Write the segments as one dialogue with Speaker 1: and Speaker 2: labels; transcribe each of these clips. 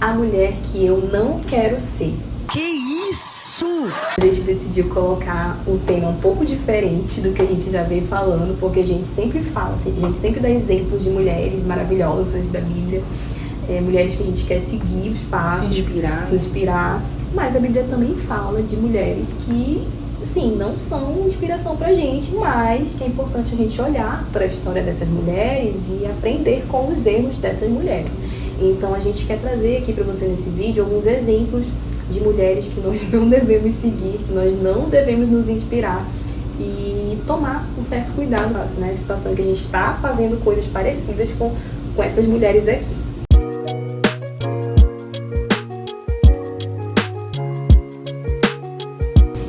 Speaker 1: A mulher que eu não quero ser.
Speaker 2: Que isso?
Speaker 1: A gente decidiu colocar um tema um pouco diferente do que a gente já veio falando, porque a gente sempre fala, assim, a gente sempre dá exemplos de mulheres maravilhosas da Bíblia, mulheres que a gente quer seguir os passos, se inspirar, mas a Bíblia também fala de mulheres que, sim, não são inspiração pra gente, mas que é importante a gente olhar para a história dessas mulheres e aprender com os erros dessas mulheres. Então a gente quer trazer aqui para você nesse vídeo alguns exemplos de mulheres que nós não devemos seguir, que nós não devemos nos inspirar e tomar um certo cuidado na situação que a gente está fazendo coisas parecidas com essas mulheres aqui.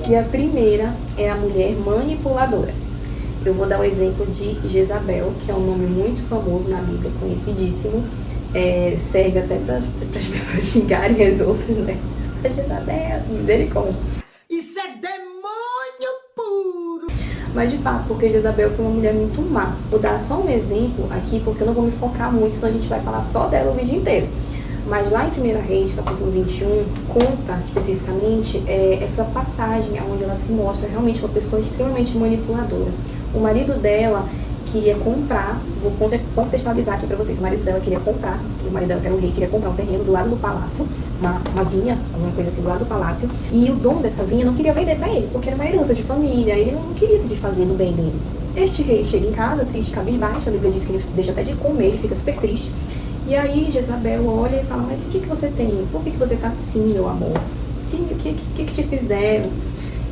Speaker 1: E a primeira é a mulher manipuladora. Eu vou dar o exemplo de Jezabel, que é um nome muito famoso na Bíblia, conhecidíssimo. Serve até para as pessoas xingarem as outras, né? Jezabel, misericórdia.
Speaker 2: Isso é demônio puro!
Speaker 1: Mas de fato, porque Jezabel foi uma mulher muito má. Vou dar só um exemplo aqui, porque eu não vou me focar muito, senão a gente vai falar só dela o vídeo inteiro. Mas lá em 1 Reis, capítulo 21, conta especificamente essa passagem onde ela se mostra realmente uma pessoa extremamente manipuladora. O marido dela queria comprar, vou contextualizar aqui pra vocês, o marido dela queria comprar, o marido dela que era um rei, queria comprar um terreno do lado do palácio, uma vinha, alguma coisa assim, do lado do palácio, e o dono dessa vinha não queria vender pra ele, porque era uma herança de família, ele não queria se desfazer do bem dele. Este rei chega em casa, triste, cabisbaixo, a Bíblia diz que ele deixa até de comer, ele fica super triste. E aí Jezabel olha e fala, mas o que você tem? Por que você tá assim, meu amor? O que te fizeram?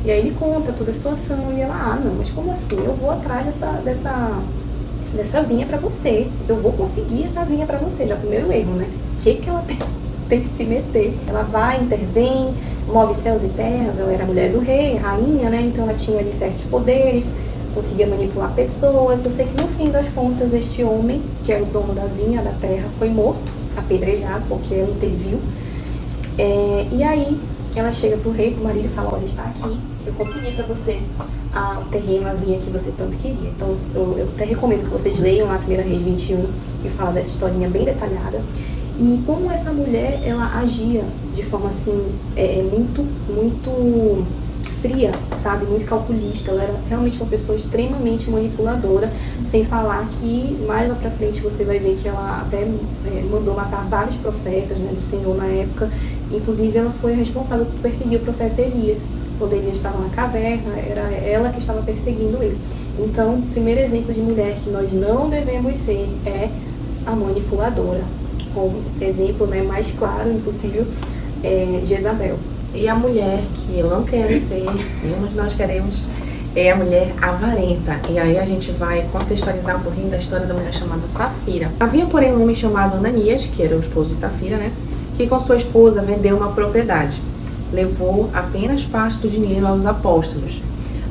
Speaker 1: E aí ele conta toda a situação e ela, não, mas como assim? Eu vou atrás dessa vinha pra você. Eu vou conseguir essa vinha pra você. Já primeiro erro, né? O que ela tem que se meter? Ela vai, intervém, move céus e terras. Ela era mulher do rei, rainha, né? Então ela tinha ali certos poderes, conseguia manipular pessoas. Eu sei que no fim das contas este homem, que era o dono da vinha, da terra, foi morto, apedrejado, porque ela interviu. E aí ela chega pro rei, pro marido e fala, olha, está aqui, eu consegui pra você o terreno, a vinha que você tanto queria. Então eu até recomendo que vocês leiam lá 1 Reis 21, que fala dessa historinha bem detalhada. E como essa mulher, ela agia de forma assim, muito fria, sabe, muito calculista. Ela era realmente uma pessoa extremamente manipuladora, sem falar que mais lá pra frente você vai ver que ela até mandou matar vários profetas, né, do Senhor na época. Inclusive ela foi responsável por perseguir o profeta Elias. Quando Elias estava na caverna, era ela que estava perseguindo ele. Então, o primeiro exemplo de mulher que nós não devemos ser é a manipuladora. Como exemplo, né, mais claro impossível, Jezabel.
Speaker 3: E a mulher que eu não quero ser, nenhuma de nós queremos, é a mulher avarenta. E aí a gente vai contextualizar um pouquinho da história da mulher chamada Safira. Havia, porém, um homem chamado Ananias, que era o esposo de Safira, né? Que com sua esposa vendeu uma propriedade. Levou apenas parte do dinheiro aos apóstolos.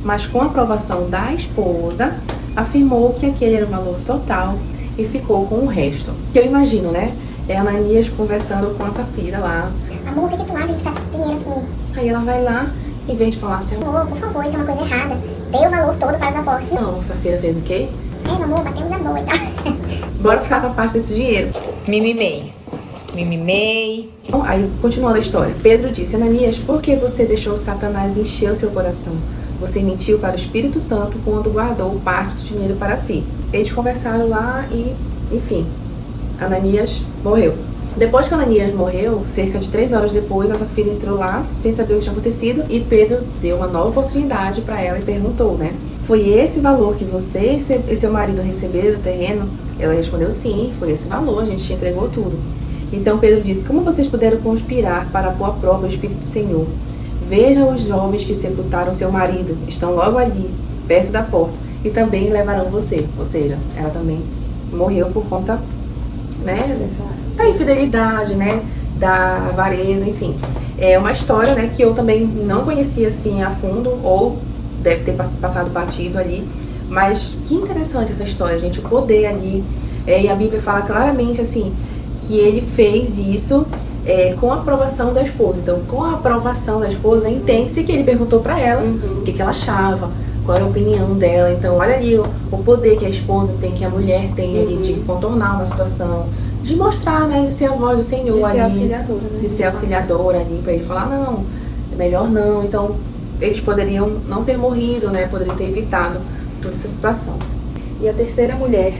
Speaker 3: Mas com a aprovação da esposa, afirmou que aquele era o valor total e ficou com o resto. Que eu imagino, né? É Ananias conversando com a Safira lá.
Speaker 4: Amor, o que tu acha de ficar com esse dinheiro aqui?
Speaker 3: Aí ela vai lá, em vez de falar assim,
Speaker 4: Amor, por favor, isso é uma coisa errada. Dê o valor todo para os apóstolos.
Speaker 3: não, Safira fez o quê?
Speaker 4: Amor, batemos a boa e tal.
Speaker 3: Bora ficar com a parte desse dinheiro.
Speaker 5: Mimimei.
Speaker 3: Bom, aí, continuando a história. Pedro disse, Ananias, por que você deixou Satanás encher o seu coração? Você mentiu para o Espírito Santo quando guardou parte do dinheiro para si. Eles conversaram lá e, enfim, Ananias morreu. Depois que Ananias morreu, cerca de 3 horas depois, a Safira entrou lá, sem saber o que tinha acontecido, e Pedro deu uma nova oportunidade para ela e perguntou, né? Foi esse valor que você e seu marido receberam do terreno? Ela respondeu, sim, foi esse valor, a gente te entregou tudo. Então Pedro disse, como vocês puderam conspirar para pôr à prova o Espírito do Senhor? Vejam os jovens que sepultaram seu marido, estão logo ali, perto da porta, e também levarão você. Ou seja, ela também morreu por conta, né, da infidelidade, né, da avareza, enfim. É uma história, né, que eu também não conhecia assim a fundo, ou deve ter passado batido ali, mas que interessante essa história, gente, o poder ali. E a Bíblia fala claramente assim, que ele fez isso com a aprovação da esposa. Então, com a aprovação da esposa, entende-se que ele perguntou pra ela o que ela achava, qual era a opinião dela. Então, olha ali o poder que a esposa tem, que a mulher tem ali de contornar uma situação, de mostrar, né, de ser a voz do Senhor
Speaker 1: De ser
Speaker 3: ali,
Speaker 1: auxiliadora, né?
Speaker 3: de ser auxiliadora ali, pra ele falar, não, é melhor não. Então, eles poderiam não ter morrido, né, poderiam ter evitado toda essa situação.
Speaker 1: E a terceira mulher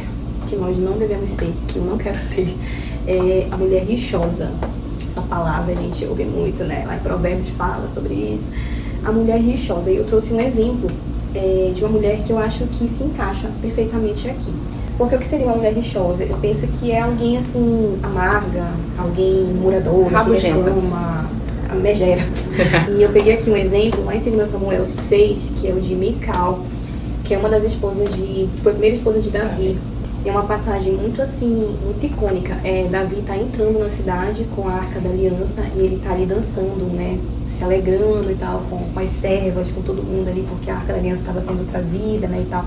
Speaker 1: que nós não devemos ser, que eu não quero ser, é a mulher rixosa. Essa palavra a gente ouve muito, né? Lá em Provérbios fala sobre isso. A mulher rixosa. E eu trouxe um exemplo de uma mulher que eu acho que se encaixa perfeitamente aqui. Porque o que seria uma mulher rixosa? Eu penso que é alguém assim, amarga, alguém muradora,
Speaker 3: Rabugenta.
Speaker 1: que reclama, a megera. E eu peguei aqui um exemplo lá em 2 Samuel 6, que é o de Mical, que é uma das esposas que foi a primeira esposa de Davi. É uma passagem muito assim, muito icônica. Davi tá entrando na cidade com a Arca da Aliança e ele tá ali dançando, né? Se alegrando e tal, com as servas, com todo mundo ali, porque a Arca da Aliança estava sendo trazida, né, e tal.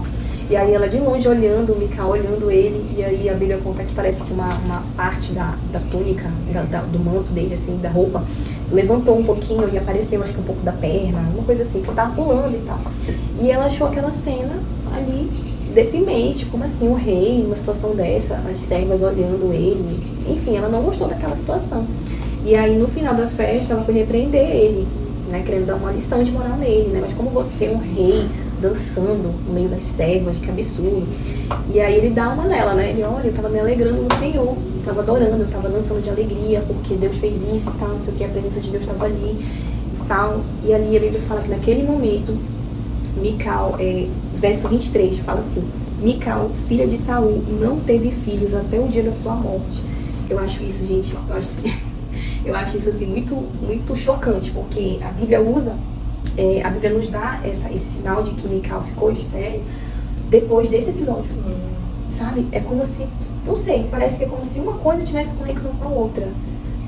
Speaker 1: E aí ela de longe olhando, o Mical olhando ele, e aí a Bíblia conta que parece que uma parte da túnica, do manto dele, assim, da roupa, levantou um pouquinho e apareceu, acho que um pouco da perna, uma coisa assim, que ele tava pulando e tal. E ela achou aquela cena ali deprimente, como assim, o rei, numa situação dessa, as servas olhando ele, enfim, ela não gostou daquela situação. E aí no final da festa ela foi repreender ele, né, querendo dar uma lição de moral nele, né, mas como você é um rei dançando no meio das servas, que absurdo. E aí ele dá uma nela, né, ele, olha, eu tava me alegrando no Senhor, eu tava adorando, eu tava dançando de alegria, porque Deus fez isso e tal, não sei o que, a presença de Deus estava ali e tal. E ali a Bíblia fala que naquele momento, Mical, verso 23, fala assim: Mical, filha de Saul, não teve filhos até o dia da sua morte. Eu acho isso, gente, eu acho isso assim muito, muito chocante, porque a Bíblia a Bíblia nos dá esse sinal de que Mical ficou estéril depois desse episódio, sabe? É como se, não sei, parece que é como se uma coisa tivesse conexão com a outra,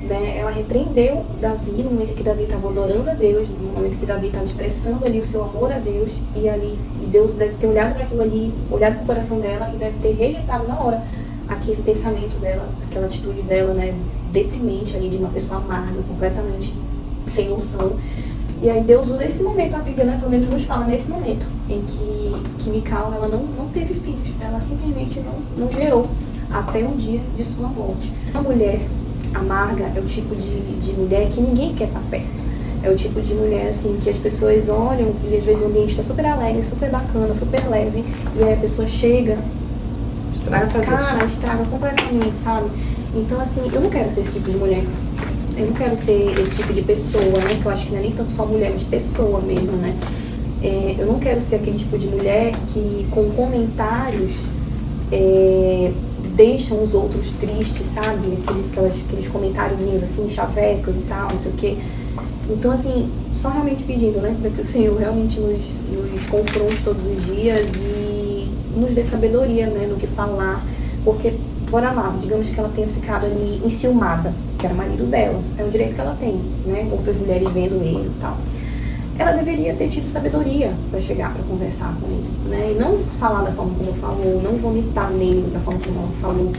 Speaker 1: né? Ela repreendeu Davi no momento que Davi estava adorando a Deus, no momento que Davi estava expressando ali o seu amor a Deus, e Deus deve ter olhado para aquilo ali, olhado para o coração dela e deve ter rejeitado na hora aquele pensamento dela, aquela atitude dela, né, deprimente ali, de uma pessoa amarga, completamente sem noção. E aí Deus usa esse momento, a Bíblia, né, pelo menos nos fala nesse momento, em que Mical, ela não teve filhos, ela simplesmente não gerou até o dia de sua morte. Uma mulher amarga é o tipo de mulher que ninguém quer estar perto. É o tipo de mulher, assim, que as pessoas olham e às vezes o ambiente está super alegre, super bacana, super leve, e aí a pessoa chega, estraga completamente, sabe? Então, assim, eu não quero ser esse tipo de mulher. Eu não quero ser esse tipo de pessoa, né? Que eu acho que não é nem tanto só mulher, mas pessoa mesmo, né? Eu não quero ser aquele tipo de mulher que, com comentários, deixam os outros tristes, sabe? Aqueles comentáriozinhos, assim, chavecos e tal, não sei o quê. Então, assim, só realmente pedindo, né? Para que o Senhor realmente nos confronte todos os dias e nos dê sabedoria, né? No que falar. Porque, bora lá, digamos que ela tenha ficado ali enciumada, que era o marido dela. É um direito que ela tem, né? Outras mulheres vendo ele e tal. Ela deveria ter tido sabedoria para chegar, para conversar com ele, né? E não falar da forma como falou, não vomitar nele da forma como ela falou.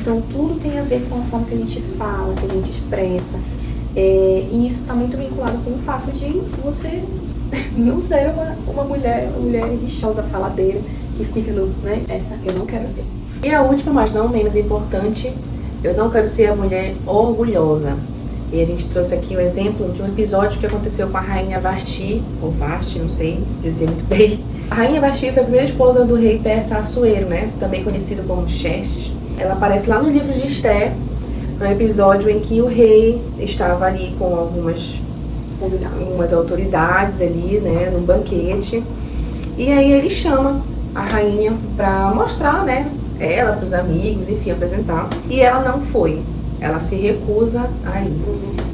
Speaker 1: Então, tudo tem a ver com a forma que a gente fala, que a gente expressa. E isso está muito vinculado com o fato de você não ser uma mulher lixosa, faladeira, que fica né? Essa eu não quero ser.
Speaker 3: E a última, mas não menos importante, eu não quero ser a mulher orgulhosa. E a gente trouxe aqui o exemplo de um episódio que aconteceu com a rainha Vasti, ou Vasti, não sei dizer muito bem. A rainha Vasti foi a primeira esposa do rei persa Assuero, né? Também conhecido como Xerxes. Ela aparece lá no livro de Esther, no episódio em que o rei estava ali com algumas autoridades ali, né, num banquete. E aí ele chama a rainha para mostrar, né, ela para os amigos, enfim, apresentar. E ela não foi. Ela se recusa a ir.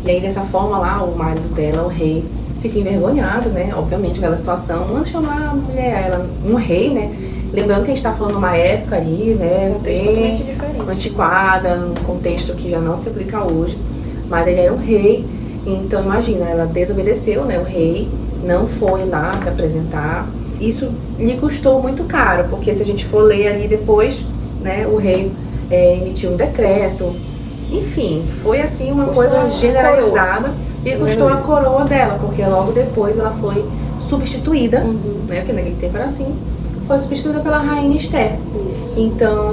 Speaker 3: E aí, dessa forma lá, o marido dela, o rei, fica envergonhado, né, obviamente, pela situação. Não chamar a mulher, ela, um rei, né. Lembrando que a gente está falando numa época ali, né, bem antiquada, um contexto que já não se aplica hoje, mas ele era um rei, então imagina, ela desobedeceu, né, o rei, não foi lá se apresentar. Isso lhe custou muito caro, porque se a gente for ler ali depois, né, o rei emitiu um decreto, enfim, foi assim uma coisa generalizada e custou a coroa dela, porque logo depois ela foi substituída, né, porque naquele tempo era assim, foi substituída pela rainha Esther.
Speaker 1: Isso.
Speaker 3: Então,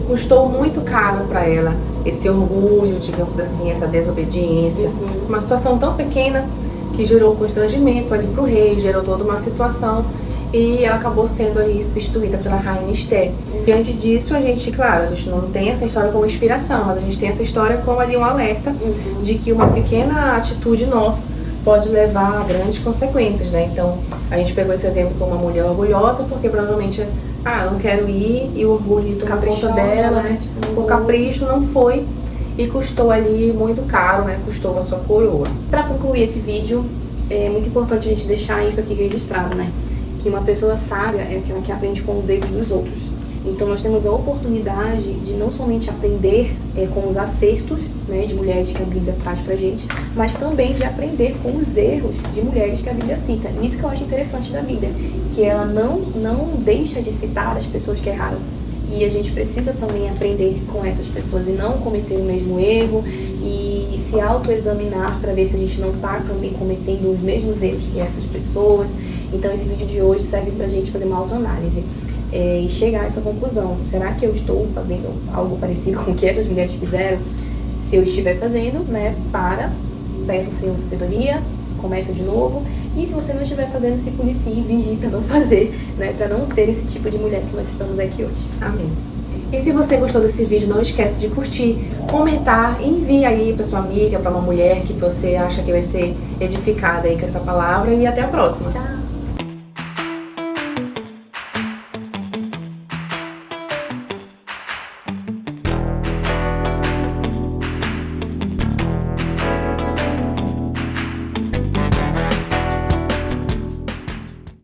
Speaker 3: custou muito caro para ela esse orgulho, digamos assim, essa desobediência. Uma situação tão pequena que gerou constrangimento ali pro rei, gerou toda uma situação e ela acabou sendo ali substituída pela rainha Esther. Diante disso, a gente não tem essa história como inspiração, mas a gente tem essa história como ali um alerta de que uma pequena atitude nossa pode levar a grandes consequências, né? Então, a gente pegou esse exemplo como uma mulher orgulhosa, porque provavelmente, eu não quero ir, e o orgulho tomou conta dela, né? O capricho não foi, e custou ali muito caro, né? Custou a sua coroa.
Speaker 1: Para concluir esse vídeo, é muito importante a gente deixar isso aqui registrado, né? Que uma pessoa sábia é aquela que aprende com os erros dos outros. Então nós temos a oportunidade de não somente aprender com os acertos, né, de mulheres que a Bíblia traz pra gente, mas também de aprender com os erros de mulheres que a Bíblia cita. Isso que eu acho interessante da Bíblia, que ela não deixa de citar as pessoas que erraram. E a gente precisa também aprender com essas pessoas e não cometer o mesmo erro e se autoexaminar para ver se a gente não está também cometendo os mesmos erros que essas pessoas. Então esse vídeo de hoje serve pra gente fazer uma autoanálise e chegar a essa conclusão. Será que eu estou fazendo algo parecido com o que essas mulheres fizeram? Se eu estiver fazendo, né, peça ao Senhor sabedoria, começa de novo. E se você não estiver fazendo, se policie e vigie para não fazer, né, para não ser esse tipo de mulher que nós estamos aqui hoje.
Speaker 3: Amém. E se você gostou desse vídeo, não esquece de curtir, comentar, envie aí para sua amiga, para uma mulher que você acha que vai ser edificada aí com essa palavra e até a próxima.
Speaker 1: Tchau!